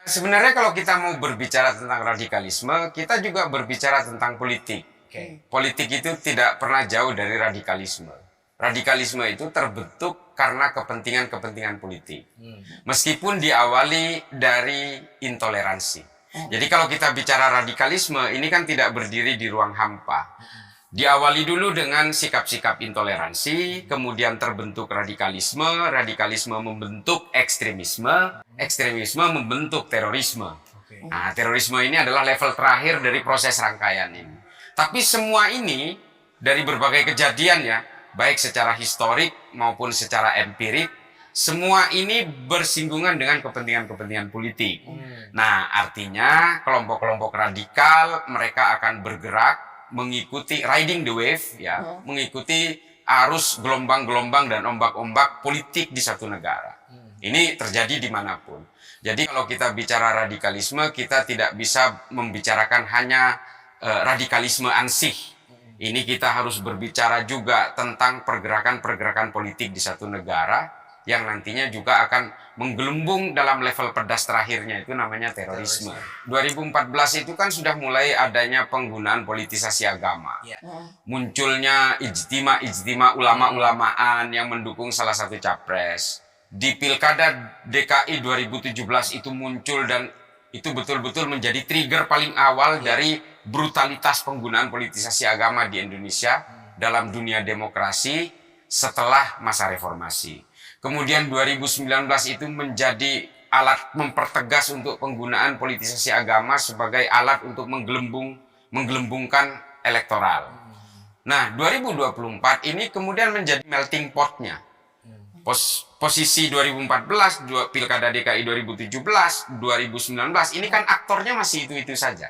Sebenarnya kalau kita mau berbicara tentang radikalisme, kita juga berbicara tentang politik. Politik itu tidak pernah jauh dari radikalisme. Radikalisme itu terbentuk karena kepentingan-kepentingan politik. Meskipun diawali dari intoleransi. Jadi kalau kita bicara radikalisme, ini kan tidak berdiri di ruang hampa. Diawali dulu dengan sikap-sikap intoleransi, kemudian terbentuk radikalisme, radikalisme membentuk ekstremisme, ekstremisme membentuk terorisme. Nah, terorisme ini adalah level terakhir dari proses rangkaian ini. Tapi semua ini dari berbagai kejadian ya, baik secara historik maupun secara empirik, semua ini bersinggungan dengan kepentingan-kepentingan politik. Nah, artinya kelompok-kelompok radikal mereka akan bergerak mengikuti riding the wave ya, mengikuti arus gelombang-gelombang dan ombak-ombak politik di satu negara. Ini terjadi dimanapun. Jadi kalau kita bicara radikalisme, kita tidak bisa membicarakan hanya radikalisme ansih. Ini kita harus berbicara juga tentang pergerakan-pergerakan politik di satu negara yang nantinya juga akan menggelembung dalam level pedas terakhirnya, itu namanya terorisme. 2014 itu kan sudah mulai adanya penggunaan politisasi agama. Munculnya ijtima ulama-ulamaan yang mendukung salah satu capres. Di Pilkada DKI 2017 itu muncul dan itu betul-betul menjadi trigger paling awal dari brutalitas penggunaan politisasi agama di Indonesia dalam dunia demokrasi setelah masa reformasi. Kemudian 2019 itu menjadi alat mempertegas untuk penggunaan politisasi agama sebagai alat untuk menggelembungkan elektoral. Nah, 2024 ini kemudian menjadi melting pot-nya. Posisi 2014, Pilkada DKI 2017, 2019, ini kan aktornya masih itu-itu saja.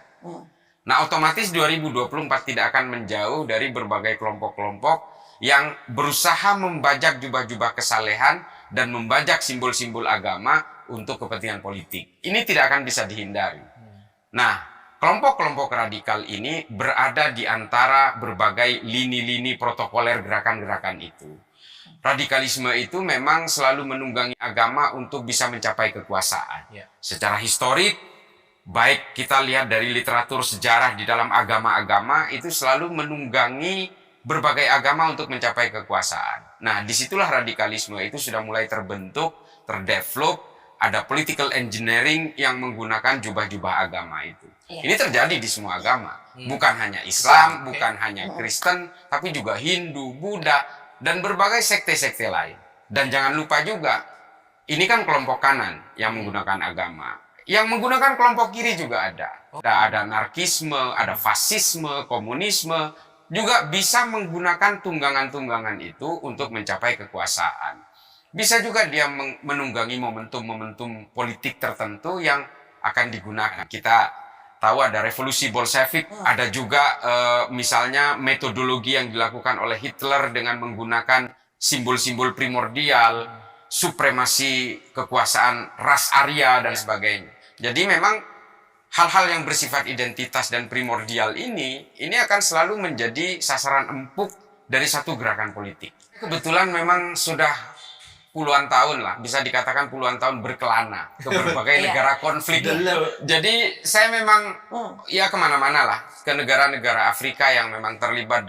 Nah, otomatis 2024 tidak akan menjauh dari berbagai kelompok-kelompok yang berusaha membajak jubah-jubah kesalehan dan membajak simbol-simbol agama untuk kepentingan politik. Ini tidak akan bisa dihindari. Nah, kelompok-kelompok radikal ini berada di antara berbagai lini-lini protokoler gerakan-gerakan itu. Radikalisme itu memang selalu menunggangi agama untuk bisa mencapai kekuasaan. Secara historik, baik kita lihat dari literatur sejarah di dalam agama-agama, itu selalu menunggangi berbagai agama untuk mencapai kekuasaan. Nah, disitulah radikalisme itu sudah mulai terbentuk, terdevelop, ada political engineering yang menggunakan jubah-jubah agama itu. Ini terjadi di semua agama. Bukan hanya Islam, bukan hanya Kristen, tapi juga Hindu, Buddha, dan berbagai sekte-sekte lain. Dan jangan lupa juga, ini kan kelompok kanan yang menggunakan agama. Yang menggunakan kelompok kiri juga ada. Ada anarkisme, ada fasisme, komunisme, juga bisa menggunakan tunggangan-tunggangan itu untuk mencapai kekuasaan. Bisa juga dia menunggangi momentum-momentum politik tertentu yang akan digunakan. Kita tahu ada revolusi Bolshevik, ada juga misalnya metodologi yang dilakukan oleh Hitler dengan menggunakan simbol-simbol primordial, supremasi kekuasaan ras Arya dan sebagainya. Jadi memang hal-hal yang bersifat identitas dan primordial ini akan selalu menjadi sasaran empuk dari satu gerakan politik. Kebetulan memang sudah puluhan tahun lah, bisa dikatakan puluhan tahun berkelana ke berbagai negara konflik. Jadi saya memang ya kemana-mana lah, ke negara-negara Afrika yang memang terlibat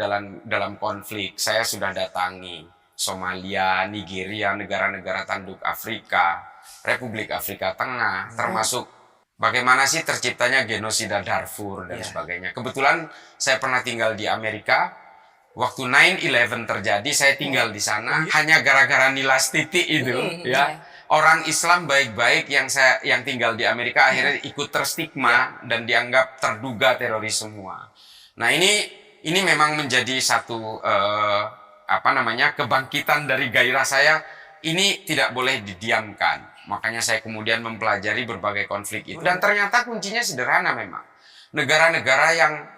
dalam konflik. Saya sudah datangi Somalia, Nigeria, negara-negara tanduk Afrika, Republik Afrika Tengah, termasuk bagaimana sih terciptanya genosida Darfur dan sebagainya. Kebetulan saya pernah tinggal di Amerika. Waktu 9/11 terjadi, saya tinggal di sana hanya gara-gara nilas titik itu, ya. Orang Islam baik-baik yang tinggal di Amerika akhirnya ikut terstigma dan dianggap terduga teroris semua. Nah, ini memang menjadi satu kebangkitan dari gairah saya. Ini tidak boleh didiamkan. Makanya saya kemudian mempelajari berbagai konflik itu. Dan ternyata kuncinya sederhana memang. Negara-negara yang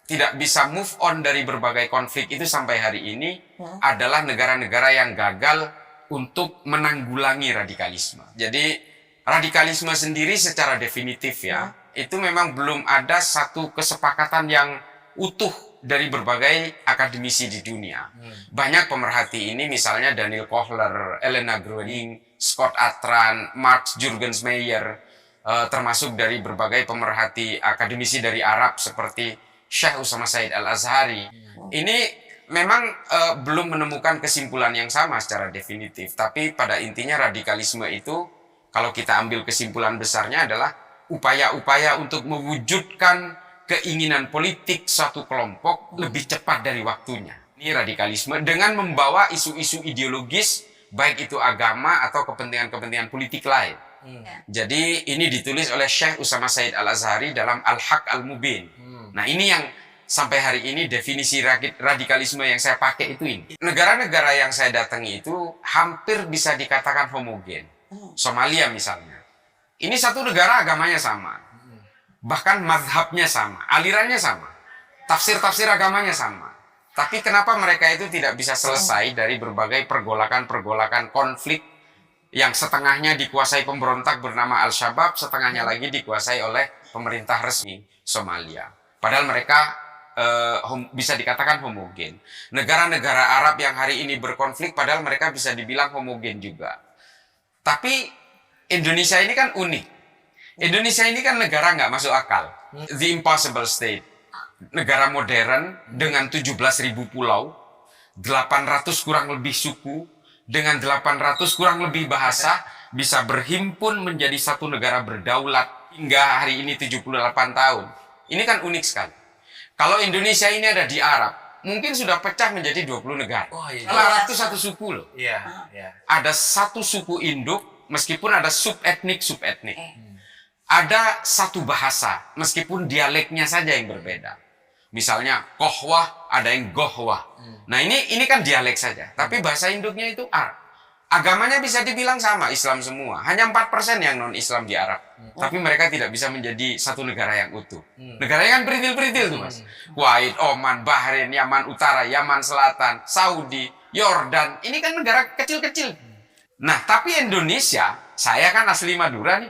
tidak bisa move on dari berbagai konflik itu sampai hari ini adalah negara-negara yang gagal untuk menanggulangi radikalisme. Jadi radikalisme sendiri secara definitif itu memang belum ada satu kesepakatan yang utuh dari berbagai akademisi di dunia. Banyak pemerhati ini, misalnya Daniel Kohler, Elena Groening, Scott Atran, Marx Jurgens Meyer, termasuk dari berbagai pemerhati akademisi dari Arab seperti Syekh Utsama Said Al-Azhari. Ini memang belum menemukan kesimpulan yang sama secara definitif, tapi pada intinya radikalisme itu, kalau kita ambil kesimpulan besarnya adalah upaya-upaya untuk mewujudkan keinginan politik suatu kelompok lebih cepat dari waktunya. Ini radikalisme dengan membawa isu-isu ideologis, baik itu agama atau kepentingan-kepentingan politik lain. Jadi ini ditulis oleh Syekh Utsama Said Al-Azhari dalam Al-Haq Al-Mubin. Nah ini yang sampai hari ini definisi radikalisme yang saya pakai itu ini. Negara-negara yang saya datangi itu hampir bisa dikatakan homogen. Somalia misalnya. Ini satu negara agamanya sama. Bahkan mazhabnya sama, alirannya sama. Tafsir-tafsir agamanya sama. Tapi kenapa mereka itu tidak bisa selesai dari berbagai pergolakan-pergolakan konflik yang setengahnya dikuasai pemberontak bernama Al-Shabaab, setengahnya lagi dikuasai oleh pemerintah resmi Somalia. Padahal mereka bisa dikatakan homogen. Negara-negara Arab yang hari ini berkonflik, padahal mereka bisa dibilang homogen juga. Tapi Indonesia ini kan unik. Indonesia ini kan negara nggak masuk akal. The impossible state. Negara modern dengan 17.000 pulau, 800 kurang lebih suku, dengan 800 kurang lebih bahasa, bisa berhimpun menjadi satu negara berdaulat hingga hari ini 78 tahun. Ini kan unik sekali. Kalau Indonesia ini ada di Arab, mungkin sudah pecah menjadi 20 negara. Kalau Arab itu satu suku loh. Ada satu suku induk, meskipun ada subetnik. Ada satu bahasa, meskipun dialeknya saja yang berbeda. Misalnya kohwah, ada yang gohwah. Nah ini kan dialek saja, tapi bahasa induknya itu Arab. Agamanya bisa dibilang sama, Islam semua. Hanya 4% yang non-Islam di Arab. Tapi mereka tidak bisa menjadi satu negara yang utuh. Negaranya kan beritil-beritil tuh mas. Kuwait, Oman, Bahrain, Yaman Utara, Yaman Selatan, Saudi, Yordan. Ini kan negara kecil-kecil. Nah tapi Indonesia, saya kan asli Madura nih.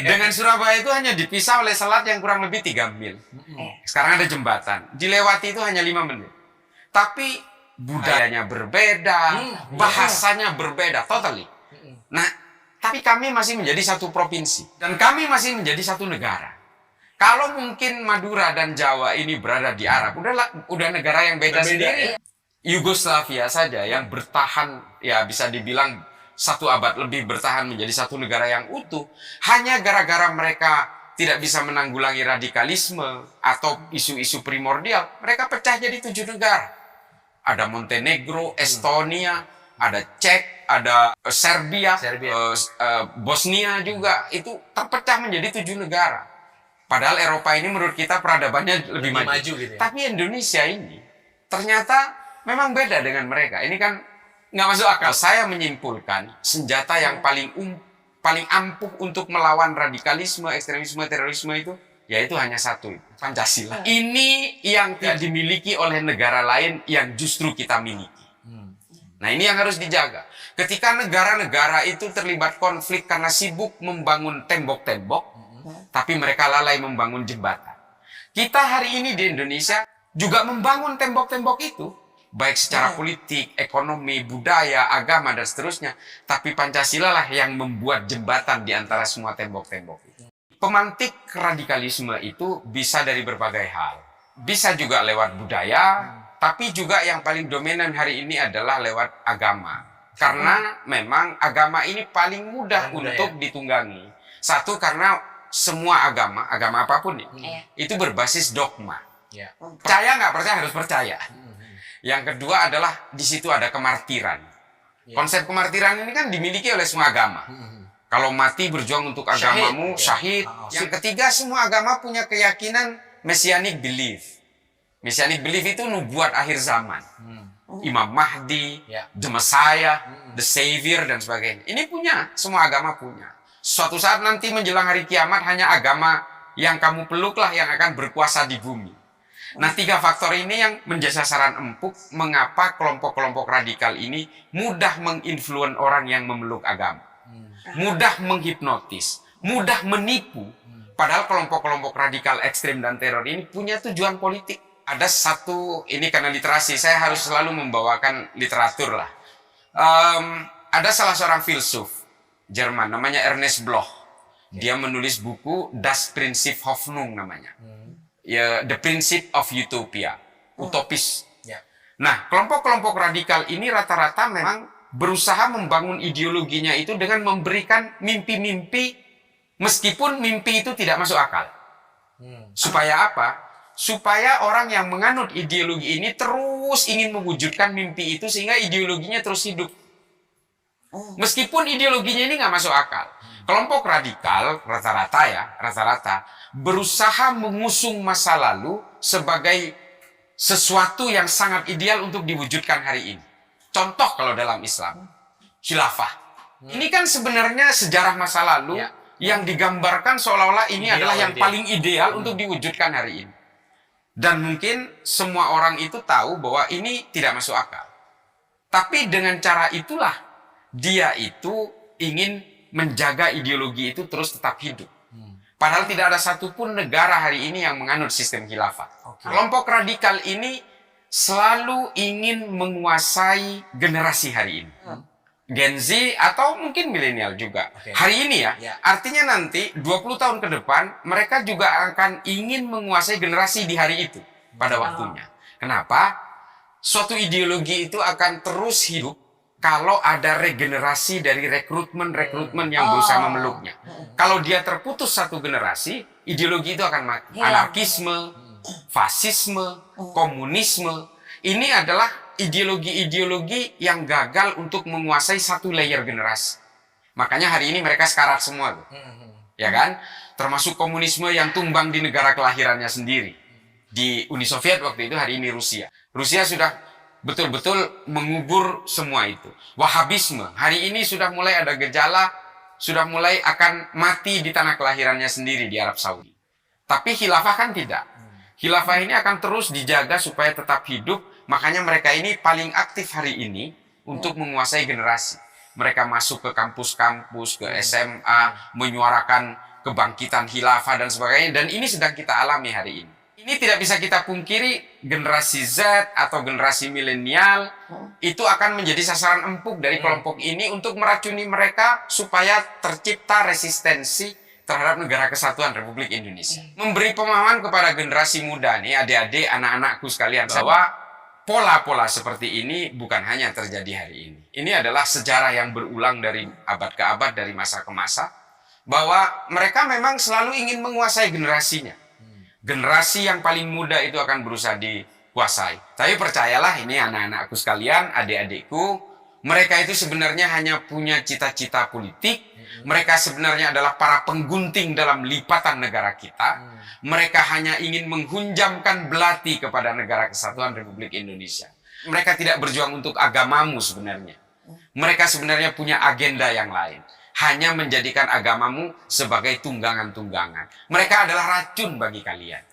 Dengan Surabaya itu hanya dipisah oleh selat yang kurang lebih 3 mil. Sekarang ada jembatan. Dilewati itu hanya 5 menit. Tapi budayanya berbeda, bahasanya berbeda, totally. Nah, tapi kami masih menjadi satu provinsi. Dan kami masih menjadi satu negara. Kalau mungkin Madura dan Jawa ini berada di Arab, udah negara yang beda sendiri. Yugoslavia saja yang bertahan, ya bisa dibilang 1 abad lebih bertahan menjadi satu negara yang utuh, hanya gara-gara mereka tidak bisa menanggulangi radikalisme atau isu-isu primordial, mereka pecah jadi 7 negara. Ada Montenegro, Estonia, ada Czech, ada Serbia. Bosnia juga, itu terpecah menjadi 7 negara. Padahal Eropa ini menurut kita peradabannya lebih maju gitu ya. Tapi Indonesia ini ternyata memang beda dengan mereka. Ini kan nggak masuk akal. Saya menyimpulkan senjata yang paling ampuh untuk melawan radikalisme, ekstremisme, terorisme itu, yaitu hanya satu, Pancasila. Ini yang tidak dimiliki oleh negara lain yang justru kita miliki. Nah ini yang harus dijaga. Ketika negara-negara itu terlibat konflik karena sibuk membangun tembok-tembok, tapi mereka lalai membangun jembatan. Kita hari ini di Indonesia juga membangun tembok-tembok itu, baik secara politik, ekonomi, budaya, agama, dan seterusnya. Tapi Pancasila lah yang membuat jembatan di antara semua tembok-tembok itu. Pemantik radikalisme itu bisa dari berbagai hal. Bisa juga lewat budaya, tapi juga yang paling dominan hari ini adalah lewat agama. Karena memang agama ini paling mudah untuk ditunggangi. Satu, karena semua agama apapun itu berbasis dogma. Percaya nggak percaya, harus percaya. Yang kedua adalah di situ ada kemartiran. Konsep kemartiran ini kan dimiliki oleh semua agama. Kalau mati berjuang untuk agamamu, syahid. Yang ketiga, semua agama punya keyakinan messianic belief. Messianic belief itu nubuat akhir zaman. Imam Mahdi, the Messiah, the Savior, dan sebagainya. Ini punya, semua agama punya. Suatu saat nanti menjelang hari kiamat, hanya agama yang kamu peluklah yang akan berkuasa di bumi. Nah, 3 faktor ini yang menjadi sasaran empuk mengapa kelompok-kelompok radikal ini mudah menginfluen orang yang memeluk agama. Mudah menghipnotis, mudah menipu. Padahal kelompok-kelompok radikal ekstrem dan teror ini punya tujuan politik. Ada satu, ini karena literasi, saya harus selalu membawakan literatur lah. Ada salah seorang filsuf Jerman, namanya Ernest Bloch. Dia menulis buku Das Prinzip Hoffnung namanya. Ya, The Principle of Utopia. Utopis. Nah, kelompok-kelompok radikal ini rata-rata memang berusaha membangun ideologinya itu dengan memberikan mimpi-mimpi, meskipun mimpi itu tidak masuk akal. Supaya apa? Supaya orang yang menganut ideologi ini terus ingin mewujudkan mimpi itu sehingga ideologinya terus hidup. Meskipun ideologinya ini nggak masuk akal. Kelompok radikal rata-rata berusaha mengusung masa lalu sebagai sesuatu yang sangat ideal untuk diwujudkan hari ini. Contoh kalau dalam Islam, khilafah. Ini kan sebenarnya sejarah masa lalu yang digambarkan seolah-olah ini adalah yang paling ideal untuk diwujudkan hari ini. Dan mungkin semua orang itu tahu bahwa ini tidak masuk akal. Tapi dengan cara itulah dia itu ingin menjaga ideologi itu terus tetap hidup. Padahal tidak ada satupun negara hari ini yang menganut sistem khilafah. Kelompok radikal ini selalu ingin menguasai generasi hari ini. Gen Z atau mungkin milenial juga. Hari ini artinya nanti 20 tahun ke depan mereka juga akan ingin menguasai generasi di hari itu pada waktunya. Kenapa? Suatu ideologi itu akan terus hidup kalau ada regenerasi dari rekrutmen yang berusaha memeluknya. Kalau dia terputus satu generasi, ideologi itu akan mati. Anarkisme, fasisme, komunisme, ini adalah ideologi-ideologi yang gagal untuk menguasai satu layer generasi. Makanya hari ini mereka sekarat semua. Ya kan? Termasuk komunisme yang tumbang di negara kelahirannya sendiri. Di Uni Soviet waktu itu, hari ini Rusia. Rusia sudah betul-betul mengubur semua itu. Wahabisme, hari ini sudah mulai ada gejala, sudah mulai akan mati di tanah kelahirannya sendiri di Arab Saudi. Tapi khilafah kan tidak. Khilafah ini akan terus dijaga supaya tetap hidup, makanya mereka ini paling aktif hari ini untuk menguasai generasi. Mereka masuk ke kampus-kampus, ke SMA, menyuarakan kebangkitan khilafah dan sebagainya, dan ini sedang kita alami hari ini. Ini tidak bisa kita pungkiri, generasi Z atau generasi milenial itu akan menjadi sasaran empuk dari kelompok ini untuk meracuni mereka supaya tercipta resistensi terhadap negara kesatuan Republik Indonesia. Memberi pemahaman kepada generasi muda nih, adik-adik, anak-anakku sekalian, bahwa pola-pola seperti ini bukan hanya terjadi hari ini. Ini adalah sejarah yang berulang dari abad ke abad, dari masa ke masa, bahwa mereka memang selalu ingin menguasai generasinya. Generasi yang paling muda itu akan berusaha dikuasai. Tapi percayalah, ini anak-anakku sekalian, adik-adikku, mereka itu sebenarnya hanya punya cita-cita politik. Mereka sebenarnya adalah para penggunting dalam lipatan negara kita. Mereka hanya ingin menghunjamkan belati kepada negara kesatuan Republik Indonesia. Mereka tidak berjuang untuk agamamu sebenarnya. Mereka sebenarnya punya agenda yang lain. Hanya menjadikan agamamu sebagai tunggangan-tunggangan. Mereka adalah racun bagi kalian.